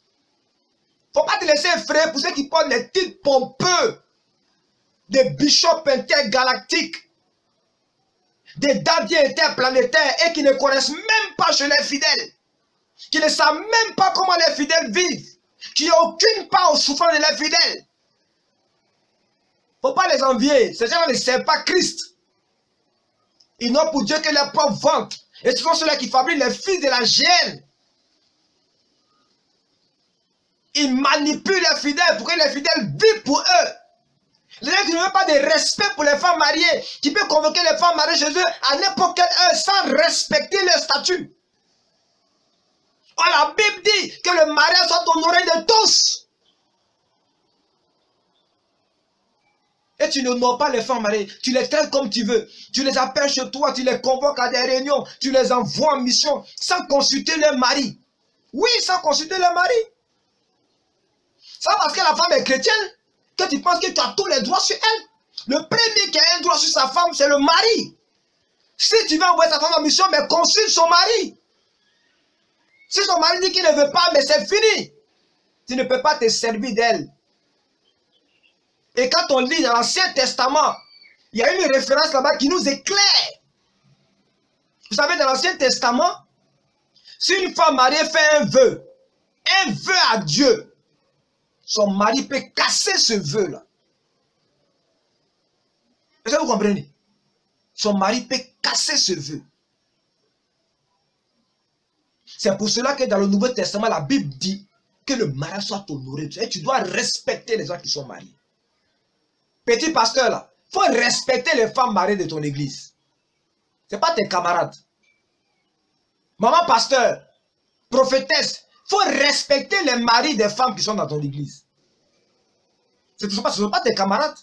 Speaker 1: Il ne faut pas te laisser effrayer pour ceux qui portent les titres pompeux des bishops intergalactiques, des dadiers interplanétaires et qui ne connaissent même pas chez les fidèles, qui ne savent même pas comment les fidèles vivent, qui n'ont aucune part aux souffrances de les fidèles. Il ne faut pas les envier. Ces gens ne servent pas Christ. Ils n'ont pour Dieu que leur propre ventre. Et ce sont ceux-là qui fabriquent les fils de la géhenne. Ils manipulent les fidèles pour que les fidèles vivent pour eux. Les gens qui n'ont pas de respect pour les femmes mariées, qui peuvent convoquer les femmes mariées chez eux à n'importe quelle heure sans respecter leur statut. Oh, la Bible dit que le mariage soit honoré de tous. Et tu n'honores pas les femmes mariées, tu les traites comme tu veux. Tu les appelles chez toi, tu les convoques à des réunions, tu les envoies en mission sans consulter leur mari. Oui, sans consulter leur mari. C'est parce que la femme est chrétienne que tu penses que tu as tous les droits sur elle. Le premier qui a un droit sur sa femme, c'est le mari. Si tu veux envoyer sa femme en mission, mais consulte son mari. Si son mari dit qu'il ne veut pas, mais c'est fini. Tu ne peux pas te servir d'elle. Et quand on lit dans l'Ancien Testament, il y a une référence là-bas qui nous éclaire. Vous savez, dans l'Ancien Testament, si une femme mariée fait un vœu à Dieu, son mari peut casser ce vœu-là. Est-ce que vous comprenez? Son mari peut casser ce vœu. C'est pour cela que dans le Nouveau Testament, la Bible dit que le mariage soit honoré. Et tu dois respecter les gens qui sont mariés. Petit pasteur là, il faut respecter les femmes mariées de ton église. Ce n'est pas tes camarades. Maman pasteur, prophétesse, il faut respecter les maris des femmes qui sont dans ton église. Ce ne sont pas tes camarades.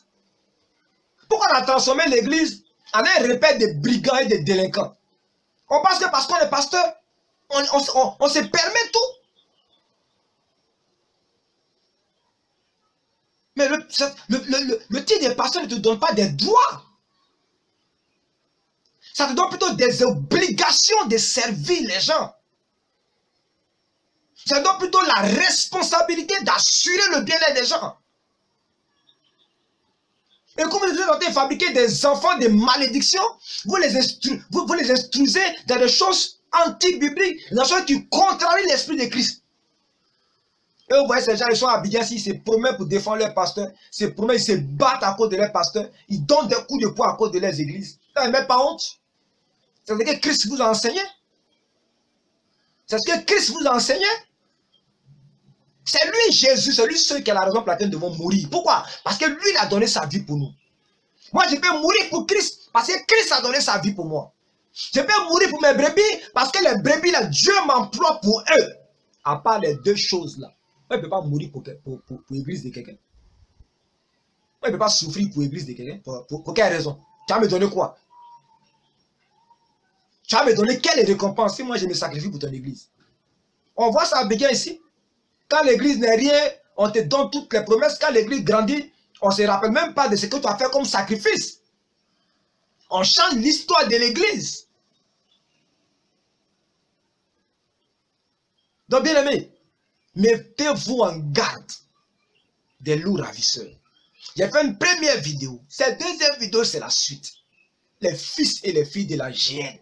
Speaker 1: Pourquoi on a transformé l'église en un repère de brigands et de délinquants? On pense que parce qu'on est pasteur, on se permet tout. Mais le titre de pasteur ne te donne pas des droits. Ça te donne plutôt des obligations de servir les gens. Ça te donne plutôt la responsabilité d'assurer le bien-être des gens. Et comme vous êtes en train de fabriquer des enfants de malédiction, vous les instruisez dans des choses anti-bibliques, dans des choses qui contrarient l'esprit de Christ. Et vous voyez ces gens, ils sont habillés ici, ils se promènent pour défendre leur pasteur, ils se battent à cause de leur pasteur, ils donnent des coups de poing à cause de leurs églises. Vous n'avez même pas honte. C'est ce que Christ vous a enseigné. C'est ce que Christ vous a enseigné. C'est lui, Jésus, c'est lui seul qui a la raison pour laquelle nous devons mourir. Pourquoi? Parce que lui, il a donné sa vie pour nous. Moi, je peux mourir pour Christ, parce que Christ a donné sa vie pour moi. Je peux mourir pour mes brebis, parce que les brebis, là, Dieu m'emploie pour eux. À part les deux choses-là. Moi, je ne peux pas mourir pour l'église de quelqu'un. Moi, je ne peux pas souffrir pour l'église de quelqu'un. Pour quelle raison? Tu vas me donner quoi? Tu vas me donner quelle récompense si moi, je me sacrifie pour ton église? On voit ça bien ici. Quand l'église n'est rien, on te donne toutes les promesses. Quand l'église grandit, on ne se rappelle même pas de ce que tu as fait comme sacrifice. On change l'histoire de l'église. Donc, bien aimé, mettez-vous en garde des loups ravisseurs. J'ai fait une première vidéo. Cette deuxième vidéo, c'est la suite. Les fils et les filles de la GN.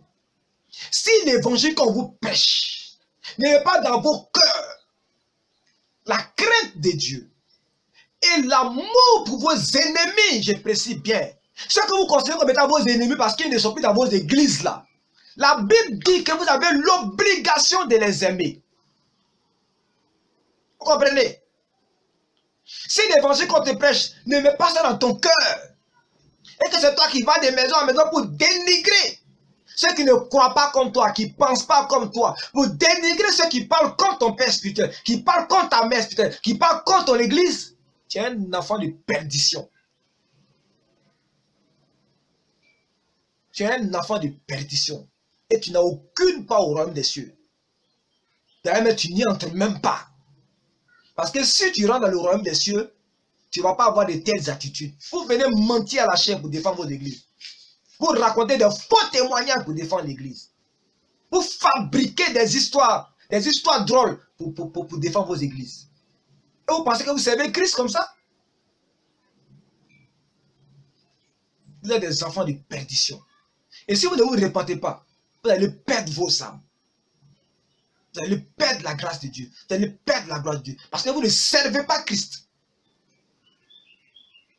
Speaker 1: Si l'évangile qu'on vous prêche n'est pas dans vos cœurs, la crainte de Dieu et l'amour pour vos ennemis, je précise bien, ceux que vous considérez comme étant vos ennemis parce qu'ils ne sont plus dans vos églises là, la Bible dit que vous avez l'obligation de les aimer. Vous comprenez? Si l'évangile qu'on te prêche ne met pas ça dans ton cœur, et que c'est toi qui vas de maison en maison pour dénigrer ceux qui ne croient pas comme toi, qui ne pensent pas comme toi, pour dénigrer ceux qui parlent contre ton père spirituel, qui parlent contre ta mère spirituelle, qui parlent contre ton église, tu es un enfant de perdition. Tu es un enfant de perdition. Et tu n'as aucune part au royaume des cieux. D'ailleurs, tu n'y entres même pas. Parce que si tu rentres dans le royaume des cieux, tu ne vas pas avoir de telles attitudes. Vous venez mentir à la chair pour défendre vos églises. Vous racontez de faux témoignages pour défendre l'église. Vous fabriquez des histoires drôles pour défendre vos églises. Et vous pensez que vous servez Christ comme ça? Vous êtes des enfants de perdition. Et si vous ne vous repentez pas, vous allez perdre vos âmes. Vous allez perdre la grâce de Dieu. Vous allez perdre la gloire de Dieu. Parce que vous ne servez pas Christ.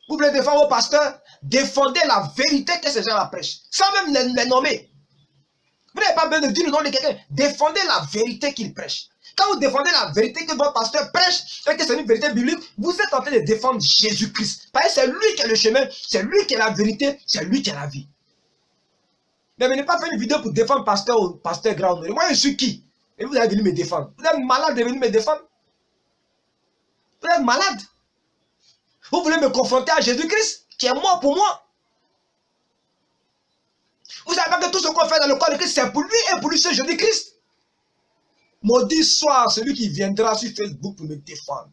Speaker 1: Vous voulez défendre vos pasteurs? Défendez la vérité que ces gens-là prêchent. Sans même les nommer. Vous n'avez pas besoin de dire le nom de quelqu'un. Défendez la vérité qu'ils prêchent. Quand vous défendez la vérité que votre pasteur prêche, et que c'est une vérité biblique, vous êtes en train de défendre Jésus-Christ. Parce que c'est lui qui est le chemin, c'est lui qui est la vérité, c'est lui qui est la vie. Ne venez pas faire une vidéo pour défendre pasteur ou pasteur grand. Moi, je suis qui? Et vous allez venir me défendre. Vous êtes malade de venir me défendre? Vous êtes malade? Vous voulez me confronter à Jésus-Christ, qui est mort pour moi? Vous savez pas que tout ce qu'on fait dans le corps de Christ, c'est pour lui et pour lui seul Jésus-Christ? Maudit soit celui qui viendra sur Facebook pour me défendre.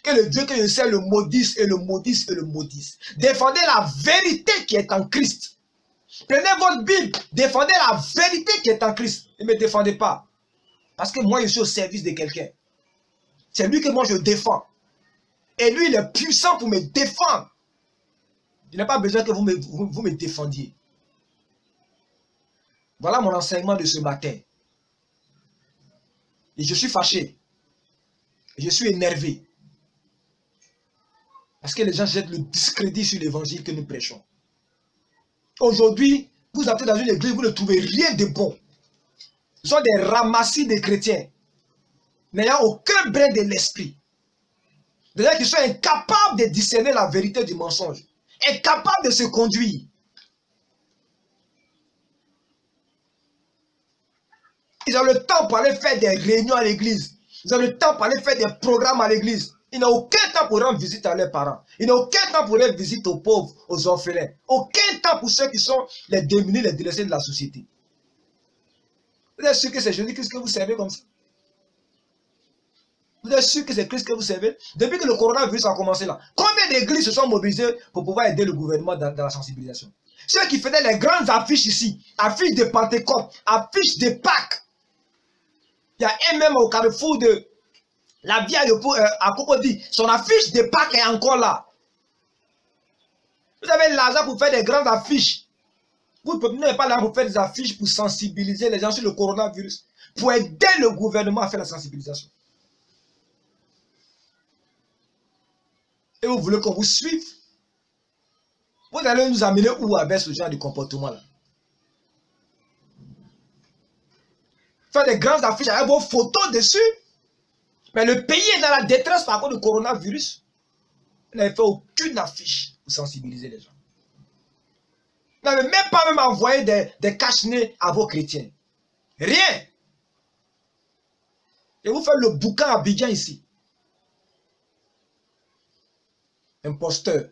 Speaker 1: Que le Dieu que je sais le maudisse et le maudisse et le maudisse. Défendez la vérité qui est en Christ. Prenez votre Bible, défendez la vérité qui est en Christ. Ne me défendez pas. Parce que moi, je suis au service de quelqu'un. C'est lui que moi, je défends. Et lui, il est puissant pour me défendre. Il n'a pas besoin que vous me défendiez. Voilà mon enseignement de ce matin. Et je suis fâché. Et je suis énervé. Parce que les gens jettent le discrédit sur l'évangile que nous prêchons. Aujourd'hui, vous entrez dans une église, vous ne trouvez rien de bon. Ce sont des ramassis de chrétiens, n'ayant aucun brin de l'esprit. Des gens qui sont incapables de discerner la vérité du mensonge, incapables de se conduire. Ils ont le temps pour aller faire des réunions à l'église. Ils ont le temps pour aller faire des programmes à l'église. Ils n'ont aucun temps pour rendre visite à leurs parents. Ils n'ont aucun temps pour rendre visite aux pauvres, aux orphelins. Aucun temps pour ceux qui sont les démunis, les délaissés de la société. Vous êtes sûr que c'est Jésus-Christ que vous servez comme ça? Vous êtes sûr que c'est Christ que vous servez? Depuis que le coronavirus a commencé là, combien d'églises se sont mobilisées pour pouvoir aider le gouvernement dans la sensibilisation? Ceux qui faisaient les grandes affiches ici, affiches de Pentecôte, affiches de Pâques. Il y a un même au carrefour de la Via à Cocody, son affiche de Pâques est encore là. Vous avez l'argent pour faire des grandes affiches. Vous n'avez pas l'argent pour faire des affiches pour sensibiliser les gens sur le coronavirus, pour aider le gouvernement à faire la sensibilisation. Et vous voulez qu'on vous suive? Vous allez nous amener où avec ce genre de comportement-là? Faire des grandes affiches avec vos photos dessus? Mais le pays est dans la détresse par cause du coronavirus. Vous n'avez fait aucune affiche pour sensibiliser les gens. Vous n'avez même pas envoyé des cache-nez à vos chrétiens. Rien. Et vous faites le bouquin à Abidjan ici. Imposteur.